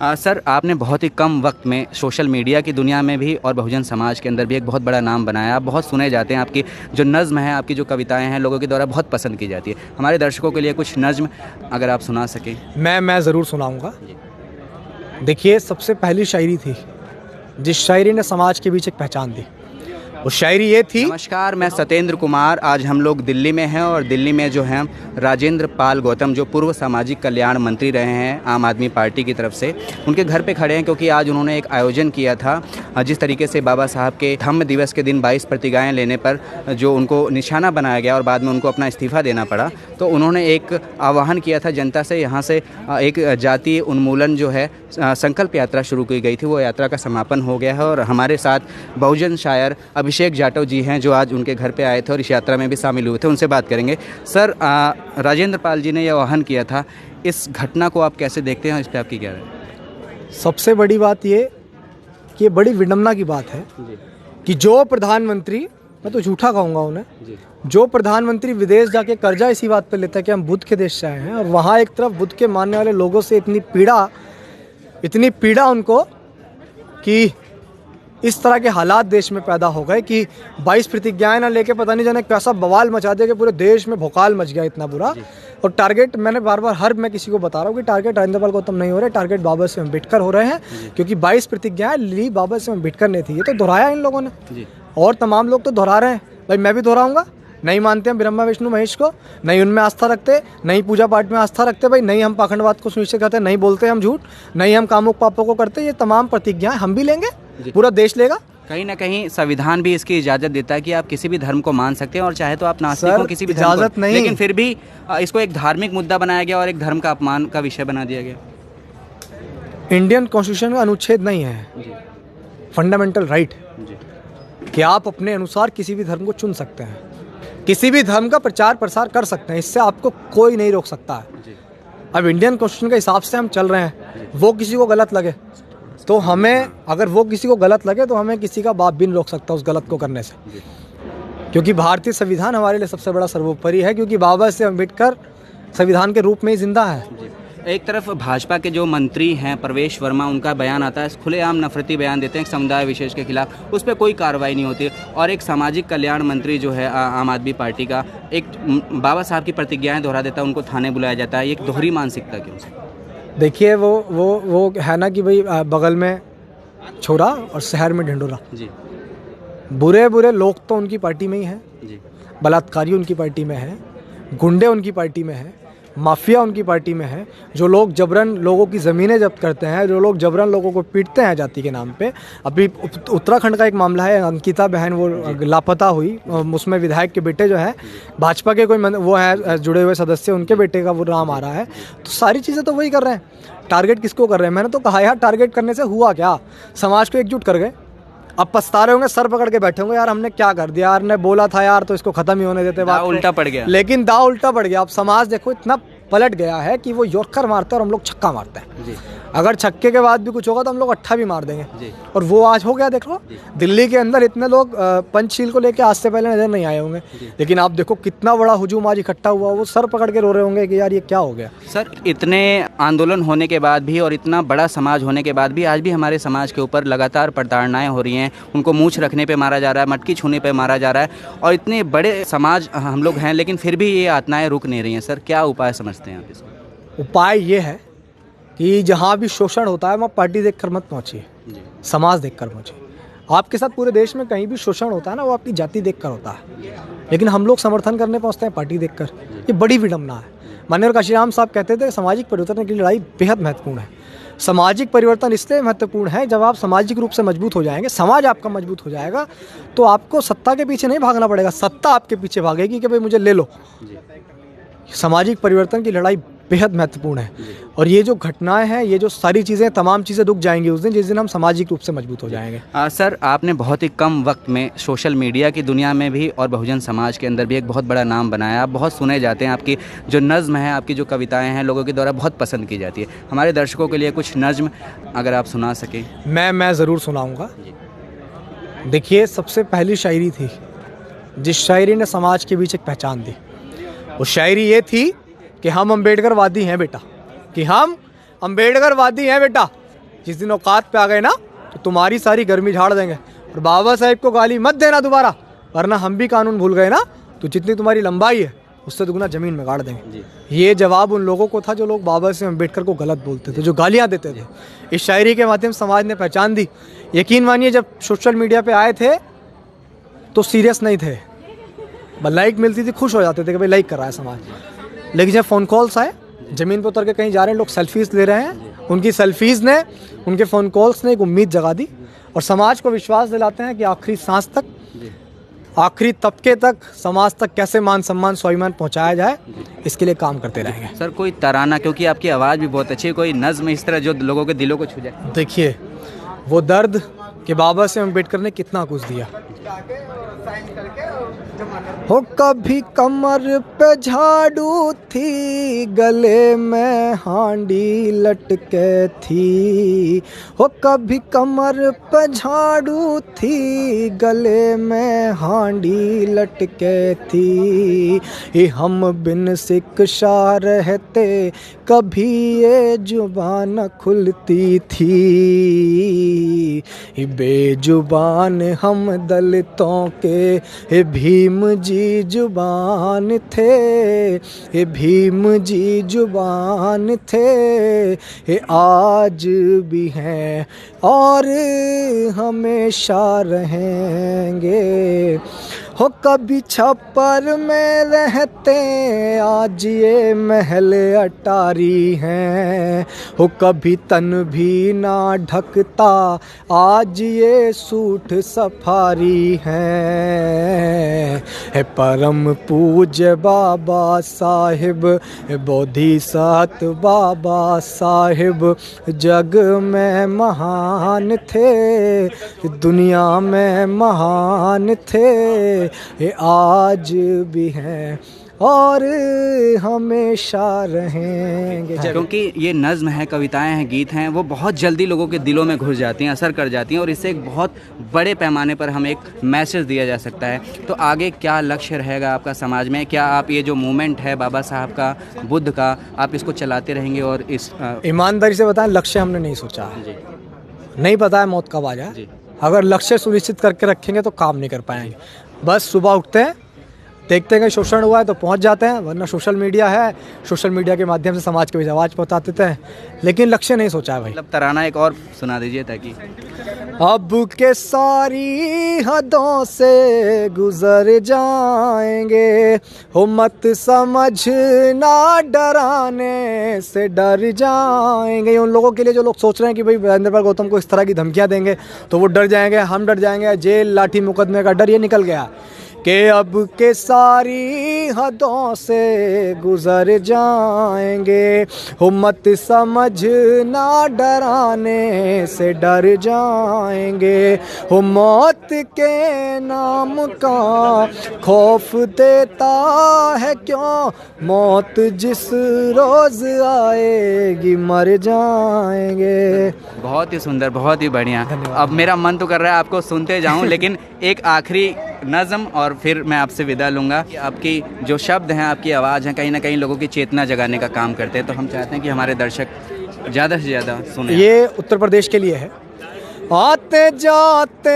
Sir, आपने बहुत ही कम वक्त में सोशल मीडिया की दुनिया में भी और बहुजन समाज के अंदर भी एक बहुत बड़ा नाम बनाया। आप बहुत सुने जाते हैं, आपकी जो नज़्म है, आपकी जो कविताएं हैं, लोगों के द्वारा बहुत पसंद की जाती है। हमारे दर्शकों के लिए कुछ नज़्म अगर आप सुना सकें। मैं ज़रूर सुनाऊंगा। देखिए, सबसे पहली शायरी थी जिस शायरी ने समाज के बीच एक पहचान दी। वो शायरी ये थी। नमस्कार, मैं सत्येंद्र कुमार। आज हम लोग दिल्ली में हैं और दिल्ली में जो हैं राजेंद्र पाल गौतम, जो पूर्व सामाजिक कल्याण मंत्री रहे हैं आम आदमी पार्टी की तरफ से, उनके घर पे खड़े हैं क्योंकि आज उन्होंने एक आयोजन किया था। जिस तरीके से बाबा साहब के धम्म दिवस के दिन 22 प्रतिज्ञाएं लेने पर जो उनको निशाना बनाया गया और बाद में उनको अपना इस्तीफ़ा देना पड़ा, तो उन्होंने एक आह्वान किया था जनता से। यहाँ से एक जातीय उन्मूलन जो है संकल्प यात्रा शुरू की गई थी, वो यात्रा का समापन हो गया है। और हमारे साथ बहुजन शायर अभिषेक जाटव जी हैं जो आज उनके घर पे आए थे और इस यात्रा में भी शामिल हुए थे। उनसे बात करेंगे। सर, राजेंद्र पाल जी ने यह आह्वान किया था, इस घटना को आप कैसे देखते हैं, इस पर आपकी क्या राय है? सबसे बड़ी बात ये कि ये बड़ी विडम्बना की बात है कि जो प्रधानमंत्री, मैं तो झूठा कहूँगा उन्हें, जो प्रधानमंत्री विदेश जाके कर्जा इसी बात पे लेता है कि हम बुद्ध के देश से आए हैं, और वहाँ एक तरफ बुद्ध के मानने वाले लोगों से इतनी पीड़ा उनको कि इस तरह के हालात देश में पैदा हो गए कि 22 प्रतिज्ञाएं ना लेके पता नहीं जाने कैसा बवाल मचा दिया कि पूरे देश में भोकाल मच गया इतना बुरा। और टारगेट मैंने बार मैं किसी को बता रहा हूँ कि टारगेट राजेंद्र पाल गौतम नहीं हो रहे, टारगेट बाबा साहेब अम्बेडकर हो रहे हैं, क्योंकि 22 प्रतिज्ञाएं ली बाबा साहेब अम्बेडकर ने थी। ये तो दोहराया इन लोगों ने और तमाम लोग तो दोहरा रहे हैं। भाई मैं भी दोहराऊंगा। नहीं मानते हम ब्रह्मा विष्णु महेश को, नहीं उनमें आस्था रखते, नहीं पूजा पाठ में आस्था रखते, भाई नहीं हम पाखंडवाद को सुनिश्चित करते, नहीं बोलते हम झूठ, नहीं हम कामुक पापों को करते। ये तमाम प्रतिज्ञाएं हम भी लेंगे, पूरा देश लेगा। कहीं ना कहीं संविधान भी इसकी इजाज़त देता है कि आप किसी भी धर्म को मान सकते हैं और चाहे तो आप नास्तिक हो, किसी भी धर्म को, इजाज़त नहीं, लेकिन फिर भी इसको एक धार्मिक मुद्दा बनाया गया और एक धर्म का अपमान का विषय बना दिया गया। इंडियन कॉन्स्टिट्यूशन का अनुच्छेद नहीं है, फंडामेंटल राइट कि आप अपने अनुसार किसी भी धर्म को चुन सकते हैं, किसी भी धर्म का प्रचार प्रसार कर सकते हैं, इससे आपको कोई नहीं रोक सकता है। अब इंडियन कॉन्स्टिट्यूशन के हिसाब से हम चल रहे हैं, वो किसी को गलत लगे तो हमें, अगर वो किसी को गलत लगे तो हमें किसी का बाप भी नहीं रोक सकता उस गलत को करने से, क्योंकि भारतीय संविधान हमारे लिए सबसे बड़ा सर्वोपरि है, क्योंकि बाबा साहेब अम्बेडकर संविधान के रूप में ही जिंदा है। एक तरफ भाजपा के जो मंत्री हैं प्रवेश वर्मा, उनका बयान आता है, खुलेआम नफरती बयान देते हैं समुदाय विशेष के खिलाफ, उस पर कोई कार्रवाई नहीं होती। और एक सामाजिक कल्याण मंत्री जो है आम आदमी पार्टी का, एक बाबा साहब की प्रतिज्ञाएं दोहरा देता है, उनको थाने बुलाया जाता है। एक दोहरी मानसिकता क्यों से? देखिए, वो है ना कि भाई बगल में छोरा और शहर में ढिंडोरा। बुरे लोग तो उनकी पार्टी में ही हैं, बलात्कारी उनकी पार्टी में है, गुंडे उनकी पार्टी में है, माफिया उनकी पार्टी में है, जो लोग जबरन लोगों की ज़मीनें जब्त करते हैं, जो लोग जबरन लोगों को पीटते हैं जाति के नाम पे। अभी उत्तराखंड का एक मामला है, अंकिता बहन वो लापता हुई, उसमें विधायक के बेटे जो है भाजपा के कोई वो है जुड़े हुए सदस्य, उनके बेटे का वो नाम आ रहा है। तो सारी चीज़ें तो वही कर रहे हैं। टारगेट किसको कर रहे हैं? मैंने तो कहा यार, टारगेट करने से हुआ क्या? समाज को एकजुट कर गए। अब पछता रहे होंगे, सर पकड़ के बैठे होंगे, यार हमने क्या कर दिया, यार ने बोला था यार तो इसको खत्म ही होने देते, बात उल्टा पड़ गया। लेकिन दाव उल्टा पड़ गया। अब समाज देखो इतना पलट गया है कि वो यॉर्कर मारते हैं और हम लोग छक्का मारते हैं। अगर छक्के के बाद भी कुछ होगा तो हम लोग अट्ठा भी मार देंगे। और वो आज हो गया। देख लो दिल्ली के अंदर इतने लोग पंचशील को लेके आज से पहले नजर नहीं आए होंगे, लेकिन आप देखो कितना बड़ा हुजूम आज इकट्ठा हुआ। वो सर पकड़ के रो रहे होंगे कि यार ये क्या हो गया। सर, इतने आंदोलन होने के बाद भी और इतना बड़ा समाज होने के बाद भी आज भी हमारे समाज के ऊपर लगातार प्रताड़नाएं हो रही हैं। उनको मूंछ रखने पे मारा जा रहा है, मटकी छूने पे मारा जा रहा है, और इतने बड़े समाज हम लोग हैं, लेकिन फिर भी ये यातनाएं रुक नहीं रही हैं। सर, क्या उपाय समझते हैं आप इसको? उपाय ये है कि जहाँ भी शोषण होता है वहाँ पार्टी देखकर मत पहुँचिए, समाज देखकर पहुँचिए। आपके साथ पूरे देश में कहीं भी शोषण होता है ना, वो आपकी जाति देखकर होता है, लेकिन हम लोग समर्थन करने पहुँचते हैं पार्टी देखकर। ये बड़ी विडम्बना है। माननीय काशीराम साहब कहते थे सामाजिक परिवर्तन की लड़ाई बेहद महत्वपूर्ण है। सामाजिक परिवर्तन इसलिए महत्वपूर्ण है, जब आप सामाजिक रूप से मजबूत हो जाएंगे, समाज आपका मजबूत हो जाएगा, तो आपको सत्ता के पीछे नहीं भागना पड़ेगा, सत्ता आपके पीछे भागेगी कि भाई मुझे ले लो। सामाजिक परिवर्तन की लड़ाई बेहद महत्वपूर्ण है। और ये जो घटनाएं हैं, ये जो सारी चीज़ें, तमाम चीज़ें रुक जाएंगी उस दिन जिस दिन हम सामाजिक रूप से मजबूत हो जाएंगे। सर, आपने बहुत ही कम वक्त में सोशल मीडिया की दुनिया में भी और बहुजन समाज के अंदर भी एक बहुत बड़ा नाम बनाया। आप बहुत सुने जाते हैं, आपकी जो नज़्म है, आपकी जो कविताएं हैं, लोगों के द्वारा बहुत पसंद की जाती है। हमारे दर्शकों के लिए कुछ नज़्म अगर आप सुना सकें। मैं ज़रूर सुनाऊँगा। देखिए, सबसे पहली शायरी थी जिस शायरी ने समाज के बीच एक पहचान दी। वो शायरी ये थी कि हम अम्बेडकरवादी हैं बेटा, कि हम अम्बेडकरवादी हैं बेटा। जिस दिन औकात पे आ गए ना तो तुम्हारी सारी गर्मी झाड़ देंगे। और बाबा साहेब को गाली मत देना दोबारा, वरना हम भी कानून भूल गए ना तो जितनी तुम्हारी लंबाई है उससे दुगना ज़मीन में गाड़ देंगे। ये जवाब उन लोगों को था जो लोग बाबा साहेब अम्बेडकर को गलत बोलते थे, जो गालियाँ देते थे। इस शायरी के माध्यम से समाज ने पहचान दी। यकीन मानिए जब सोशल मीडिया पे आए थे तो सीरियस नहीं थे, बस लाइक मिलती थी खुश हो जाते थे कि भाई लाइक कर रहा है समाज। लेकिन जब फ़ोन कॉल्स आए, ज़मीन पर उतर के कहीं जा रहे हैं लोग, सेल्फीज़ ले रहे हैं, उनकी सेल्फीज़ ने, उनके फ़ोन कॉल्स ने एक उम्मीद जगा दी और समाज को विश्वास दिलाते हैं कि आखिरी सांस तक, आखिरी तबके तक, समाज तक कैसे मान सम्मान स्वाभिमान पहुंचाया जाए, इसके लिए काम करते रहेंगे। सर कोई तराना, क्योंकि आपकी आवाज़ भी बहुत अच्छी है, कोई नज़्म इस तरह जो लोगों के दिलों को छू जाए। देखिए वो दर्द कि बाबा साहेब अम्बेडकर ने कितना कुछ दिया। हो कभी कमर पे झाड़ू थी, गले में हांडी लटके थी। हो कभी कमर पे झाड़ू थी, गले में हांडी लटके थी। ये हम बिन शिक्षा रहते, कभी ये जुबान न खुलती थी। बेजुबान हम दलितों के भीम जी जुबान थे, ये भीम जी जुबान थे, ये आज भी हैं और हमेशा रहेंगे। हो कभी छप्पर में रहते, आज ये महल अटारी हैं। हो कभी तन भी ना ढकता, आज ये सूट सफारी हैं। है परम पूज्य बाबा साहिब, बोधिसत्व बाबा साहिब जग में महान थे, दुनिया में महान थे। ये आज भी हैं और हमेशा रहेंगे। क्योंकि ये नज़्म है, कविताएं हैं, गीत हैं, वो बहुत जल्दी लोगों के दिलों में घुस जाती हैं, असर कर जाती हैं और इससे एक बहुत बड़े पैमाने पर हमें एक मैसेज दिया जा सकता है। तो आगे क्या लक्ष्य रहेगा आपका समाज में? क्या आप ये जो मूवमेंट है बाबा साहब का, बुद्ध का, आप इसको चलाते रहेंगे? और इस ईमानदारी से बताएं, लक्ष्य हमने नहीं सोचा है, नहीं पता है मौत कब आ जाए। अगर लक्ष्य सुनिश्चित करके रखेंगे तो काम नहीं कर पाएंगे। बस सुबह उठते हैं, देखते हैं कि शोषण हुआ है तो पहुंच जाते हैं, वरना सोशल मीडिया है, सोशल मीडिया के माध्यम से समाज के बीच आवाज़ पहुंचा देते हैं, लेकिन लक्ष्य नहीं सोचा है भाई। मतलब तराना एक और सुना दीजिए ताकि। अब के सारी हदों से गुजर जाएंगे, हो मत समझना डराने से डर जाएंगे। उन लोगों के लिए जो लोग सोच रहे हैं कि भाई वीरेंद्र पाल गौतम को इस तरह की धमकियां देंगे तो वो डर जाएंगे, हम डर जाएंगे, जेल लाठी मुकदमे का डर ये निकल गया कि अब के सारी हदों से गुजर जाएंगे, हो मत समझना डराने से डर जाएंगे। हो मौत के नाम का खौफ देता है क्यों, मौत जिस रोज़ आएगी मर जाएंगे। बहुत ही सुंदर, बहुत ही बढ़िया। अब मेरा मन तो कर रहा है आपको सुनते जाऊं, लेकिन एक आखिरी नज़म और फिर मैं आपसे विदा लूँगा। आपकी जो शब्द हैं, आपकी आवाज़ है, कहीं ना कहीं लोगों की चेतना जगाने का काम करते हैं, तो हम चाहते हैं कि हमारे दर्शक ज़्यादा से ज़्यादा सुने। ये उत्तर प्रदेश के लिए है। आते जाते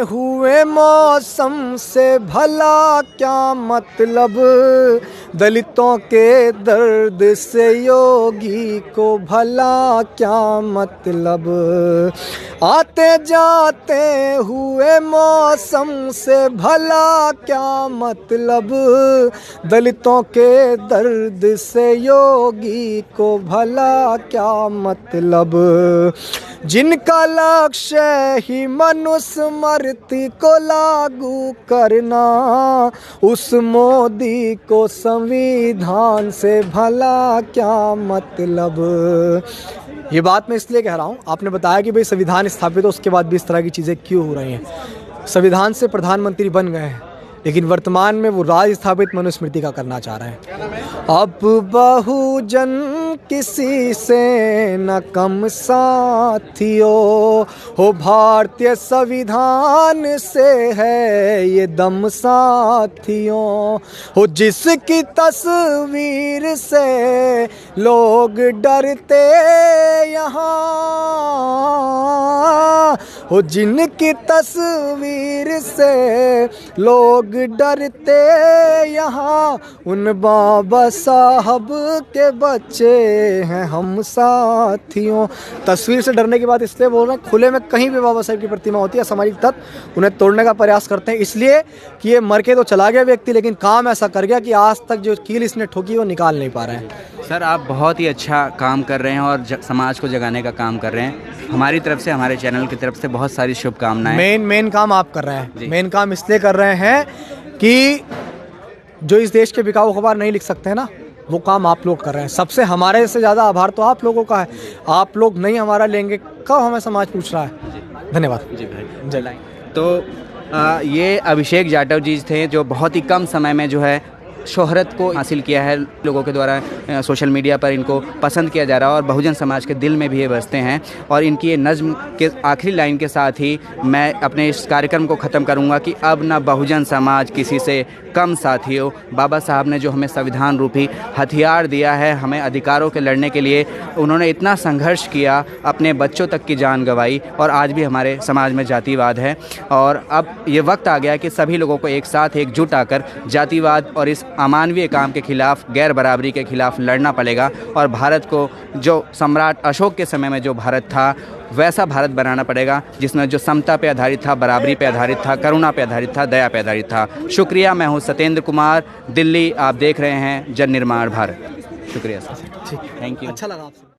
हुए मौसम से भला क्या मतलब, दलितों के दर्द से योगी को भला क्या मतलब। आते जाते हुए मौसम से भला क्या मतलब, दलितों के दर्द से योगी को भला क्या मतलब। जिनका लक्ष्य ही मनुस्मृति को लागू करना, उस मोदी को संविधान से भला क्या मतलब। ये बात मैं इसलिए कह रहा हूँ, आपने बताया कि भाई संविधान स्थापित हो, उसके बाद भी इस तरह की चीज़ें क्यों हो रही हैं। संविधान से प्रधानमंत्री बन गए हैं, लेकिन वर्तमान में वो राज स्थापित मनुस्मृति का करना चाह रहे हैं। अब बहुजन किसी से न कम साथियों, हो भारतीय संविधान से है ये दम साथियों। हो जिसकी तस्वीर से लोग डरते यहाँ, हो जिनकी तस्वीर से लोग डरते यहाँ, उन बाबा साहब के बच्चे हैं हम साथियों। तस्वीर से डरने की बात इसलिए बोल रहे हैं, खुले में कहीं भी बाबा साहब की प्रतिमा होती है, सामाजिक तत्व उन्हें तोड़ने का प्रयास करते हैं, इसलिए कि ये मर के तो चला गया व्यक्ति, लेकिन काम ऐसा कर गया कि आज तक जो कील इसने ठोकी वो निकाल नहीं पा रहे हैं। सर आप बहुत ही अच्छा काम कर रहे हैं और समाज को जगाने का काम कर रहे हैं। हमारी तरफ से, हमारे चैनल की तरफ से बहुत सारी शुभकामनाएं। मेन काम आप कर रहे हैं। मेन काम इसलिए कर रहे हैं कि जो इस देश के बिकाऊ अखबार नहीं लिख सकते हैं ना, वो काम आप लोग कर रहे हैं। सबसे हमारे से ज़्यादा आभार तो आप लोगों का है। आप लोग नहीं हमारा लेंगे, कब हमें समाज पूछ रहा है। धन्यवाद जी भाई। जय। तो ये अभिषेक जाटव जी थे जो बहुत ही कम समय में जो है शोहरत को हासिल किया है, लोगों के द्वारा सोशल मीडिया पर इनको पसंद किया जा रहा है और बहुजन समाज के दिल में भी ये बसते हैं। और इनकी ये नज़्म के आखिरी लाइन के साथ ही मैं अपने इस कार्यक्रम को ख़त्म करूंगा कि अब ना बहुजन समाज किसी से कम साथियों। बाबा साहब ने जो हमें संविधान रूपी हथियार दिया है, हमें अधिकारों के लड़ने के लिए उन्होंने इतना संघर्ष किया, अपने बच्चों तक की जान गंवाई, और आज भी हमारे समाज में जातिवाद है। और अब ये वक्त आ गया कि सभी लोगों को एक साथ एकजुट आकर जातिवाद और इस अमानवीय काम के खिलाफ, गैर बराबरी के खिलाफ लड़ना पड़ेगा और भारत को जो सम्राट अशोक के समय में जो भारत था वैसा भारत बनाना पड़ेगा, जिसमें जो समता पे आधारित था, बराबरी पे आधारित था, करुणा पे आधारित था, दया पे आधारित था। शुक्रिया। मैं हूं सत्येंद्र कुमार, दिल्ली। आप देख रहे हैं जन निर्माण भारत। शुक्रिया सर। ठीक, थैंक यू। अच्छा लगा आपसे।